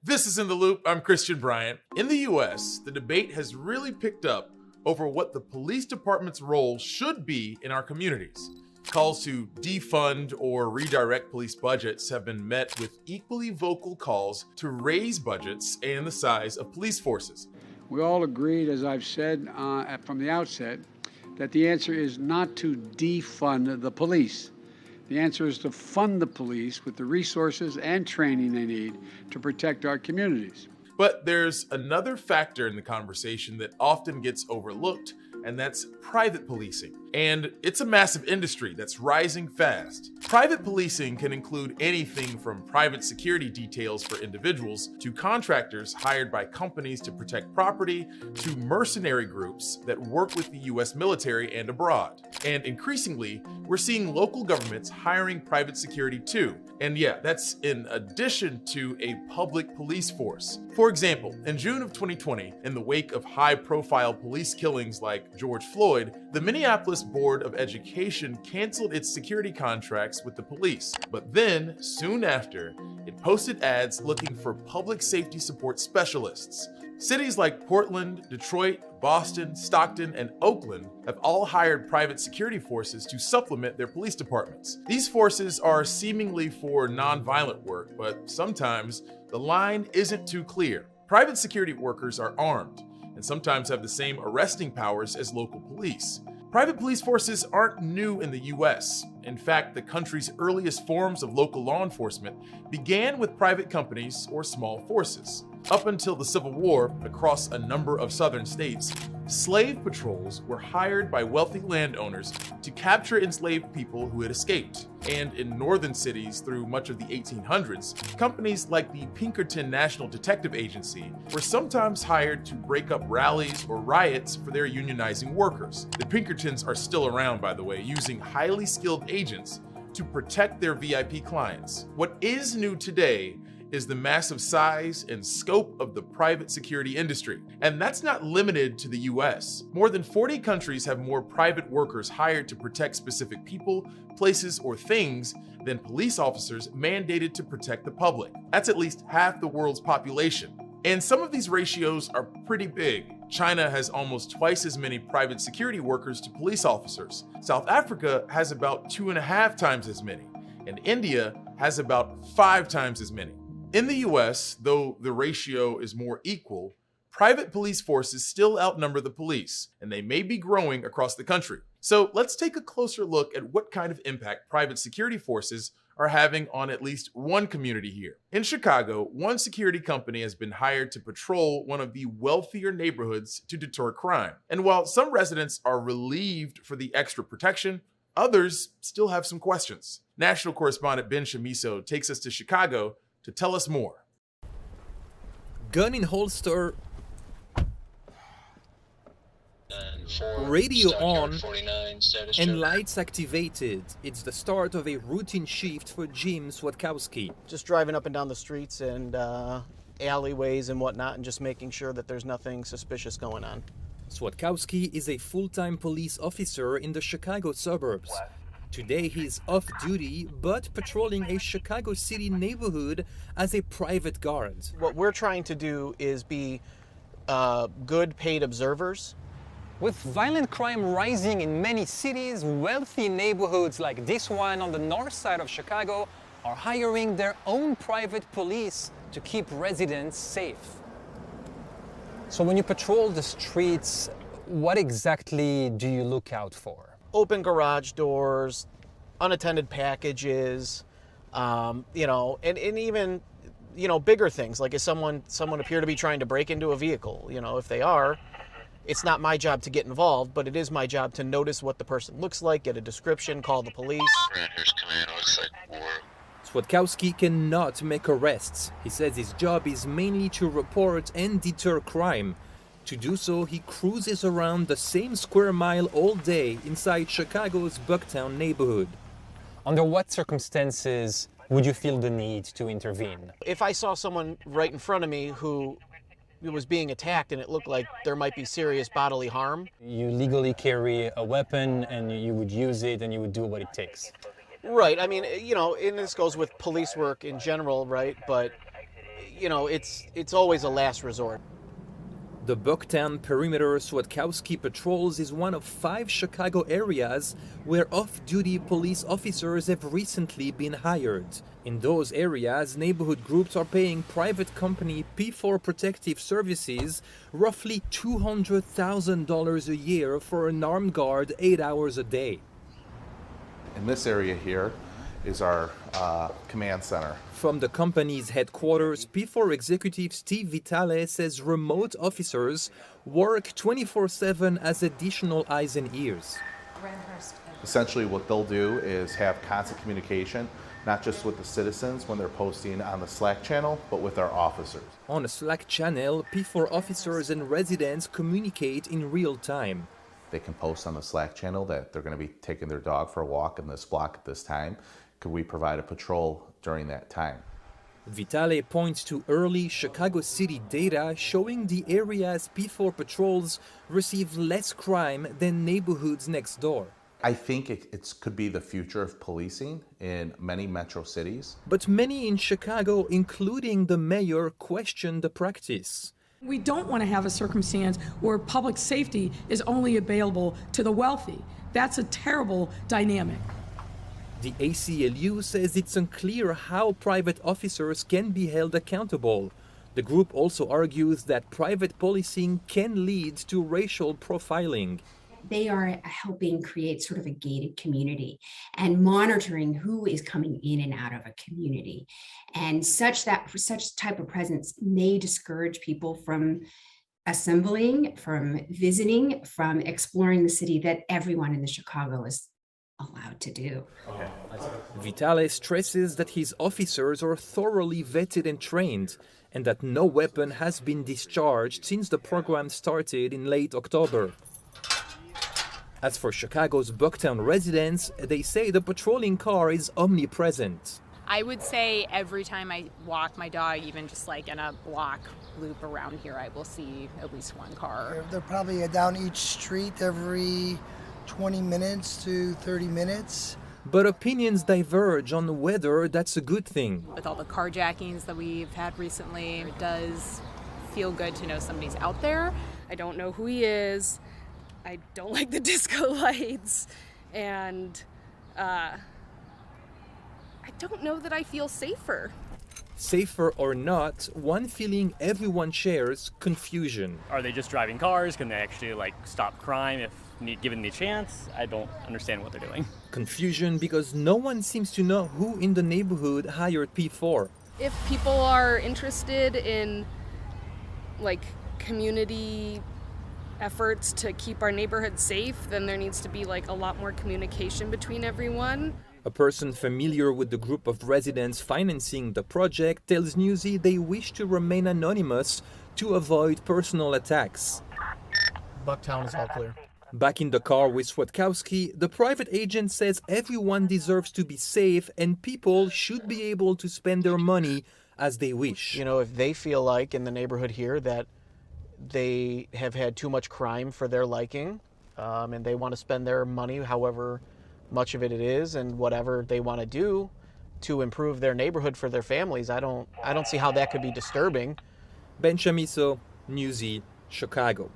This is In the Loop. I'm Christian Bryant. In the US, the debate has really picked up over what the police department's role should be in our communities. Calls to defund or redirect police budgets have been met with equally vocal calls to raise budgets and the size of police forces. We all agreed, as I've said from the outset, that the answer is not to defund the police. The answer is to fund the police with the resources and training they need to protect our communities. But there's another factor in the conversation that often gets overlooked, and that's private policing. And it's a massive industry that's rising fast. Private policing can include anything from private security details for individuals to contractors hired by companies to protect property to mercenary groups that work with the US military and abroad. And increasingly, we're seeing local governments hiring private security too. And yeah, that's in addition to a public police force. For example, in June of 2020, in the wake of high-profile police killings like George Floyd, the Minneapolis Board of Education canceled its security contracts with the police. But then, soon after, it posted ads looking for public safety support specialists. Cities like Portland, Detroit, Boston, Stockton, and Oakland have all hired private security forces to supplement their police departments. These forces are seemingly for nonviolent work, but sometimes the line isn't too clear. Private security workers are armed and sometimes have the same arresting powers as local police. Private police forces aren't new in the US. In fact, the country's earliest forms of local law enforcement began with private companies or small forces. Up until the Civil War, across a number of southern states, slave patrols were hired by wealthy landowners to capture enslaved people who had escaped. And in northern cities through much of the 1800s, companies like the Pinkerton National Detective Agency were sometimes hired to break up rallies or riots for their unionizing workers. The Pinkertons are still around, by the way, using highly skilled agents to protect their VIP clients. What is new today is the massive size and scope of the private security industry. And that's not limited to the US. More than 40 countries have more private workers hired to protect specific people, places, or things than police officers mandated to protect the public. That's at least half the world's population. And some of these ratios are pretty big. China has almost twice as many private security workers to police officers. South Africa has about 2.5 times as many. And India has about 5 times as many. In the US, though the ratio is more equal, private police forces still outnumber the police, and they may be growing across the country. So let's take a closer look at what kind of impact private security forces are having on at least one community here. In Chicago, one security company has been hired to patrol one of the wealthier neighborhoods to deter crime. And while some residents are relieved for the extra protection, others still have some questions. National correspondent Ben Chamiso takes us to Chicago to tell us more. Gun in holster, radio on, and lights activated. It's the start of a routine shift for Jim Swatkowski. Just driving up and down the streets and alleyways and whatnot and just making sure that there's nothing suspicious going on. Swatkowski is a full-time police officer in the Chicago suburbs. Today he's off duty, but patrolling a Chicago City neighborhood as a private guard. What we're trying to do is be good paid observers. With violent crime rising in many cities, wealthy neighborhoods like this one on the north side of Chicago are hiring their own private police to keep residents safe. So when you patrol the streets, what exactly do you look out for? Open garage doors, unattended packages, and even, bigger things, like if someone appear to be trying to break into a vehicle. If they are, it's not my job to get involved, but it is my job to notice what the person looks like, get a description, call the police. Here's command, looks like war. Swatkowski cannot make arrests. He says his job is mainly to report and deter crime. To do so, he cruises around the same square mile all day inside Chicago's Bucktown neighborhood. Under what circumstances would you feel the need to intervene? If I saw someone right in front of me who was being attacked and it looked like there might be serious bodily harm. You legally carry a weapon and you would use it and you would do what it takes. Right. I mean, and this goes with police work in general, right? But you know, it's always a last resort. The Bucktown Perimeter Swatkowski Patrols is one of 5 Chicago areas where off-duty police officers have recently been hired. In those areas, neighborhood groups are paying private company P4 Protective Services roughly $200,000 a year for an armed guard 8 hours a day. In this area here is our command center. From the company's headquarters, P4 executive Steve Vitale says remote officers work 24/7 as additional eyes and ears. Essentially what they'll do is have constant communication, not just with the citizens when they're posting on the Slack channel, but with our officers. On a Slack channel, P4 officers and residents communicate in real time. They can post on the Slack channel that they're going to be taking their dog for a walk in this block at this time. Could we provide a patrol during that time? Vitale points to early Chicago City data showing the area's P4 patrols receive less crime than neighborhoods next door. I think it could be the future of policing in many metro cities. But many in Chicago, including the mayor, question the practice. We don't want to have a circumstance where public safety is only available to the wealthy. That's a terrible dynamic. The ACLU says it's unclear how private officers can be held accountable. The group also argues that private policing can lead to racial profiling. They are helping create sort of a gated community and monitoring who is coming in and out of a community. And such type of presence may discourage people from assembling, from visiting, from exploring the city that everyone in the Chicago is allowed to do. Vitale stresses that his officers are thoroughly vetted and trained, and that no weapon has been discharged since the program started in late October. As for Chicago's Bucktown residents, they say the patrolling car is omnipresent. I would say every time I walk my dog, even just like in a block loop around here, I will see at least one car. They're probably down each street every 20 minutes to 30 minutes. But opinions diverge on whether that's a good thing. With all the carjackings that we've had recently, it does feel good to know somebody's out there. I don't know who he is. I don't like the disco lights. And I don't know that I feel safer. Safer or not, one feeling everyone shares: confusion. Are they just driving cars? Can they actually stop crime if given the chance? I don't understand what they're doing. Confusion because no one seems to know who in the neighborhood hired P4. If people are interested in community efforts to keep our neighborhood safe, then there needs to be a lot more communication between everyone. A person familiar with the group of residents financing the project tells Newsy they wish to remain anonymous to avoid personal attacks. Bucktown is all clear. Back in the car with Swatkowski, the private agent says everyone deserves to be safe and people should be able to spend their money as they wish. You know, if they feel like in the neighborhood here that they have had too much crime for their liking, and they want to spend their money, however much of it is, and whatever they want to do to improve their neighborhood for their families, I don't see how that could be disturbing. Ben Chamisso, Newsy, Chicago.